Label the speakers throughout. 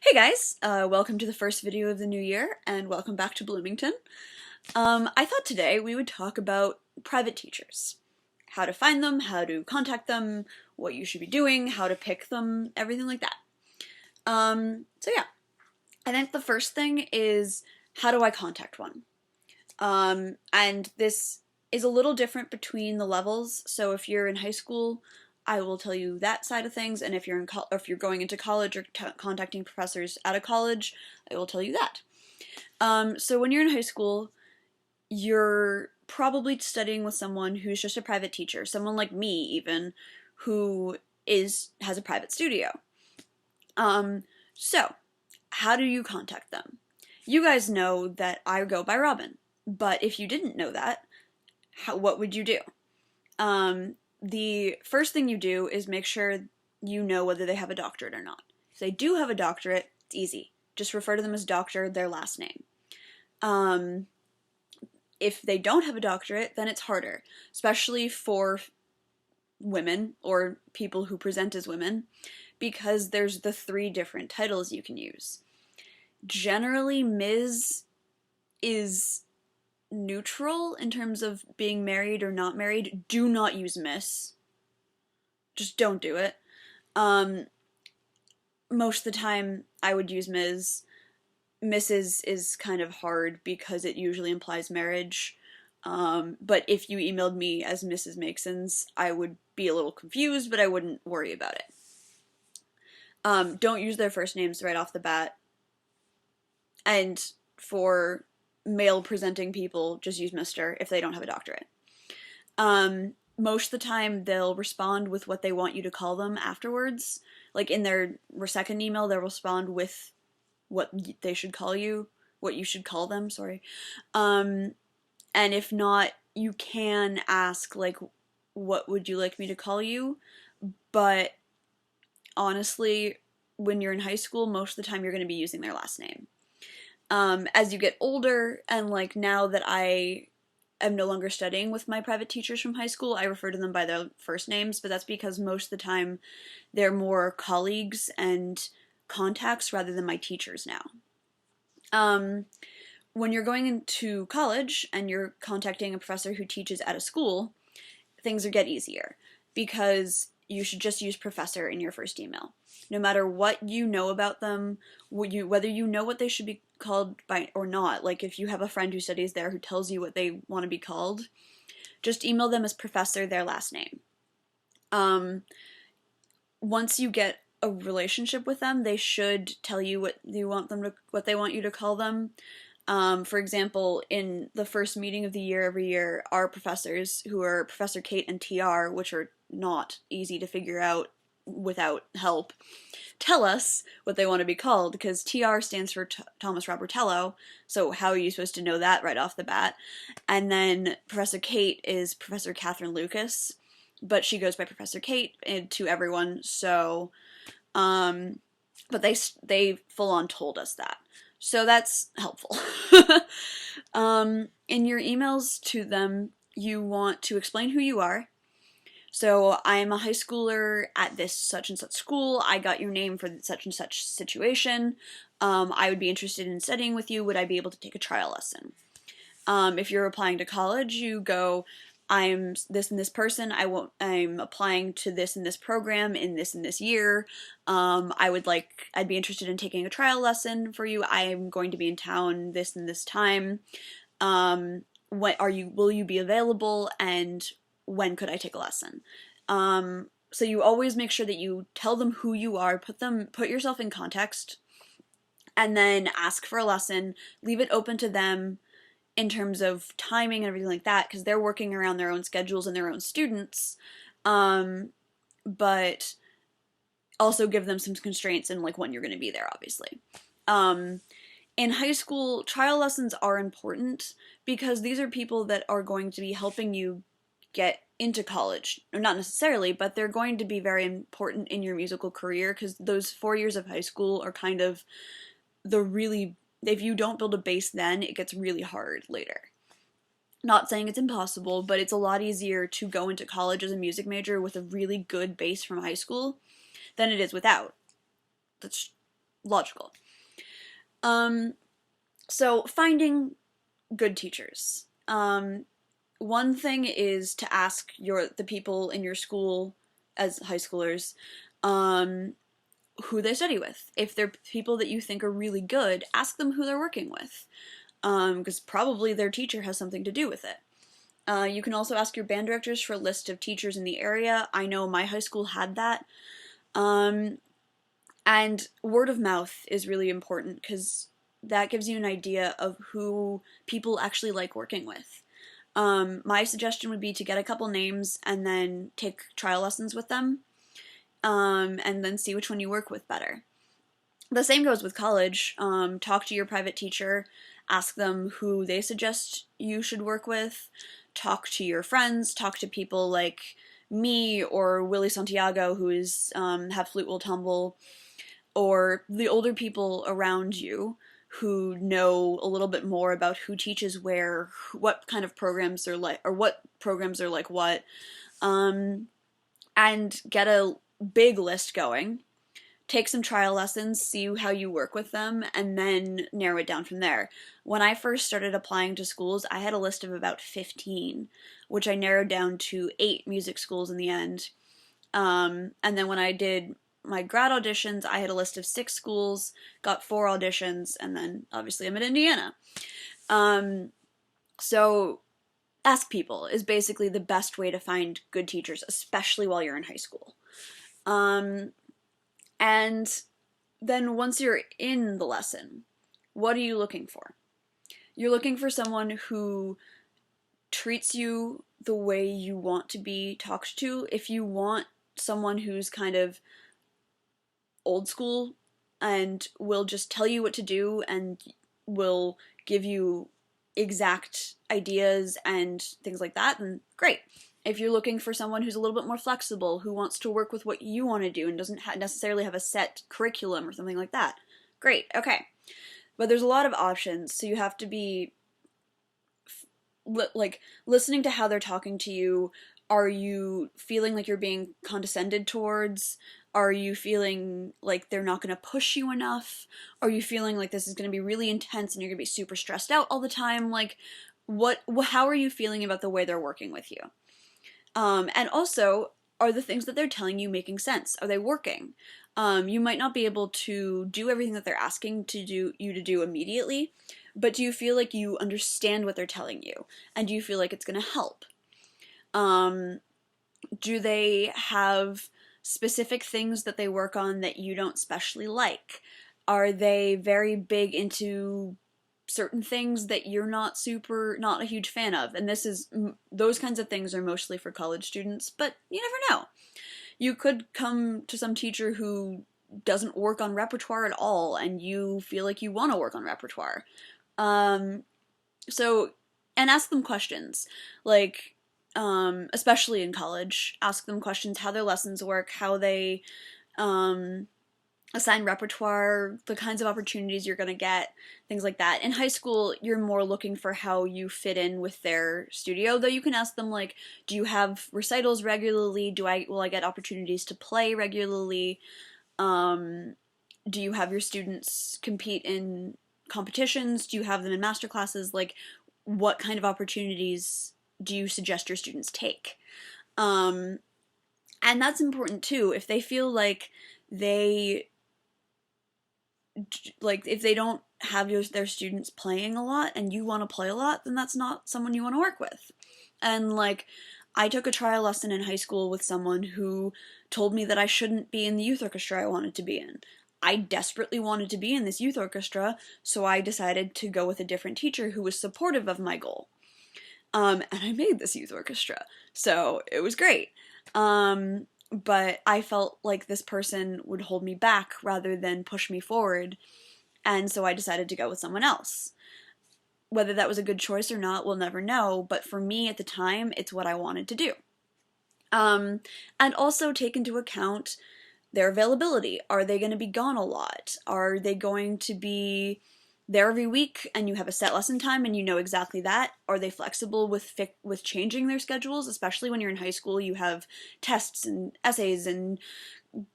Speaker 1: Hey guys, welcome to the first video of the new year, and welcome back to Bloomington. I thought today we would talk about private teachers. How to find them, how to contact them, what you should be doing, how to pick them, everything like that. So yeah, I think the first thing is, how do I contact one? And this is a little different between the levels, so if you're in high school, I will tell you that side of things, and if you're going into college or contacting professors at a college, I will tell you that. So when you're in high school, you're probably studying with someone who's just a private teacher, someone like me even, who has a private studio. So how do you contact them? You guys know that I go by Robin, but if you didn't know that, what would you do? The first thing you do is make sure you know whether they have a doctorate or not. If they do have a doctorate, it's easy. Just refer to them as doctor, their last name. If they don't have a doctorate, then it's harder, especially for women or people who present as women, because there's the 3 different titles you can use. Generally, Ms. is neutral in terms of being married or not married. Do not use Miss. Just don't do it. Most of the time, I would use Ms. Mrs. is kind of hard because it usually implies marriage. But if you emailed me as Mrs. Makesons, I would be a little confused, but I wouldn't worry about it. Don't use their first names right off the bat. And for male presenting people, just use Mr. if they don't have a doctorate. Most of the time, they'll respond with what they want you to call them afterwards. Like in their second email, they'll respond with what they should call you, what you should call them, sorry. And if not, you can ask, like, what would you like me to call you? But honestly, when you're in high school, most of the time you're going to be using their last name. As you get older, and like now that I am no longer studying with my private teachers from high school, I refer to them by their first names, but that's because most of the time they're more colleagues and contacts rather than my teachers now. When you're going into college and you're contacting a professor who teaches at a school, things get easier because you should just use professor in your first email. No matter what you know about them, whether you know what they should be called by or not, like if you have a friend who studies there who tells you what they want to be called, just email them as professor, their last name. Once you get a relationship with them, they should tell you what they want you to call them. For example, in the first meeting of the year every year, our professors, who are Professor Kate and TR, which are not easy to figure out without help, tell us what they want to be called, because TR stands for Thomas Robertello, so how are you supposed to know that right off the bat? And then Professor Kate is Professor Catherine Lucas, but she goes by Professor Kate to everyone, so, but they full on told us that. So that's helpful. In your emails to them, you want to explain who you are. So I'm a high schooler at this such and such school. I got your name for such and such situation. I would be interested in studying with you. Would I be able to take a trial lesson? If you're applying to college, you go, I'm this and this person. I'm applying to this and this program in this and this year. I'd be interested in taking a trial lesson for you. I'm going to be in town this and this time. Will you be available, and when could I take a lesson? So you always make sure that you tell them who you are, put yourself in context, and then ask for a lesson. Leave it open to them in terms of timing and everything like that, because they're working around their own schedules and their own students, but also give them some constraints in like when you're going to be there, obviously. In high school, trial lessons are important because these are people that are going to be helping you get into college. Or not necessarily, but they're going to be very important in your musical career, because those 4 years of high school are kind of if you don't build a base then, it gets really hard later. Not saying it's impossible, but it's a lot easier to go into college as a music major with a really good base from high school than it is without. That's logical. So finding good teachers. One thing is to ask the people in your school as high schoolers, who they study with. If they're people that you think are really good, ask them who they're working with, because probably their teacher has something to do with it. You can also ask your band directors for a list of teachers in the area. I know my high school had that. And word of mouth is really important because that gives you an idea of who people actually like working with. My suggestion would be to get a couple names and then take trial lessons with them, and then see which one you work with better. The same goes with college. Talk to your private teacher, ask them who they suggest you should work with, talk to your friends, talk to people like me or Willie Santiago, who is Have Flute Will Tumble, or the older people around you who know a little bit more about who teaches where, what kind of programs are like, or what programs are like what, and get a big list going. Take some trial lessons, see how you work with them, and then narrow it down from there. When I first started applying to schools, I had a list of about 15, which I narrowed down to 8 music schools in the end. And then when I did my grad auditions, I had a list of 6 schools, got 4 auditions, and then obviously I'm at Indiana. So ask people is basically the best way to find good teachers, especially while you're in high school. And then once you're in the lesson, what are you looking for? You're looking for someone who treats you the way you want to be talked to. If you want someone who's kind of old school and will just tell you what to do and will give you exact ideas and things like that, then great. If you're looking for someone who's a little bit more flexible, who wants to work with what you want to do and doesn't necessarily have a set curriculum or something like that, great, okay. But there's a lot of options, so you have to be listening to how they're talking to you. Are you feeling like you're being condescended towards? Are you feeling like they're not going to push you enough? Are you feeling like this is going to be really intense and you're going to be super stressed out all the time? Like, how are you feeling about the way they're working with you? And also, are the things that they're telling you making sense? Are they working? You might not be able to do everything that they're asking you to do immediately, but do you feel like you understand what they're telling you? And do you feel like it's going to help? Do they have specific things that they work on that you don't specially like? Are they very big into certain things that you're not a huge fan of? And those kinds of things are mostly for college students, but you never know. You could come to some teacher who doesn't work on repertoire at all, and you feel like you want to work on repertoire. And ask them questions, like, especially in college, ask them questions, how their lessons work, how they, assign repertoire, the kinds of opportunities you're going to get, things like that. In high school, you're more looking for how you fit in with their studio, though you can ask them, like, do you have recitals regularly? Will I get opportunities to play regularly? Do you have your students compete in competitions? Do you have them in master classes? Like, what kind of opportunities do you suggest your students take? And that's important too. If they feel like if they don't have their students playing a lot and you want to play a lot, then that's not someone you want to work with. And like, I took a trial lesson in high school with someone who told me that I shouldn't be in the youth orchestra I wanted to be in. I desperately wanted to be in this youth orchestra, so I decided to go with a different teacher who was supportive of my goal. And I made this youth orchestra, so it was great. But I felt like this person would hold me back rather than push me forward, and so I decided to go with someone else. Whether that was a good choice or not, we'll never know, but for me at the time, it's what I wanted to do. And also take into account their availability. Are they going to be gone a lot? Are they going to be there every week and you have a set lesson time and you know exactly that? Are they flexible with changing their schedules? Especially when you're in high school, you have tests and essays and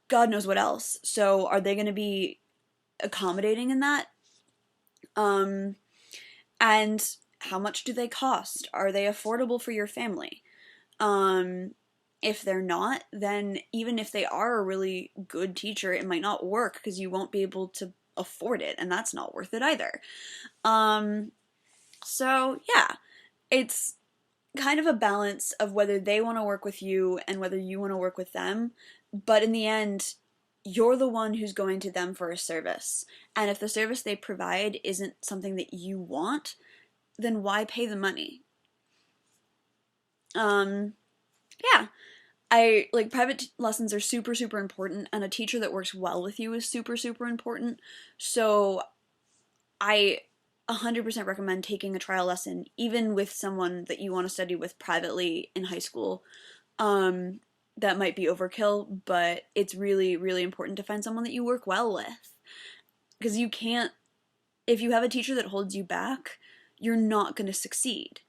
Speaker 1: God knows what else. So are they going to be accommodating in that. And how much do they cost? Are they affordable for your family? If they're not, then even if they are a really good teacher, it might not work because you won't be able to afford it, and that's not worth it either. So yeah, it's kind of a balance of whether they want to work with you and whether you want to work with them, but in the end, you're the one who's going to them for a service. And if the service they provide isn't something that you want, then why pay the money? Yeah. I like private lessons are super, super important, and a teacher that works well with you is super, super important. So I 100% recommend taking a trial lesson, even with someone that you want to study with privately in high school. That might be overkill, but it's really, really important to find someone that you work well with. Because you can't, if you have a teacher that holds you back, you're not going to succeed.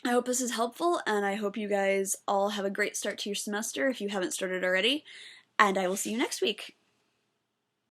Speaker 1: I hope this is helpful, and I hope you guys all have a great start to your semester if you haven't started already, and I will see you next week.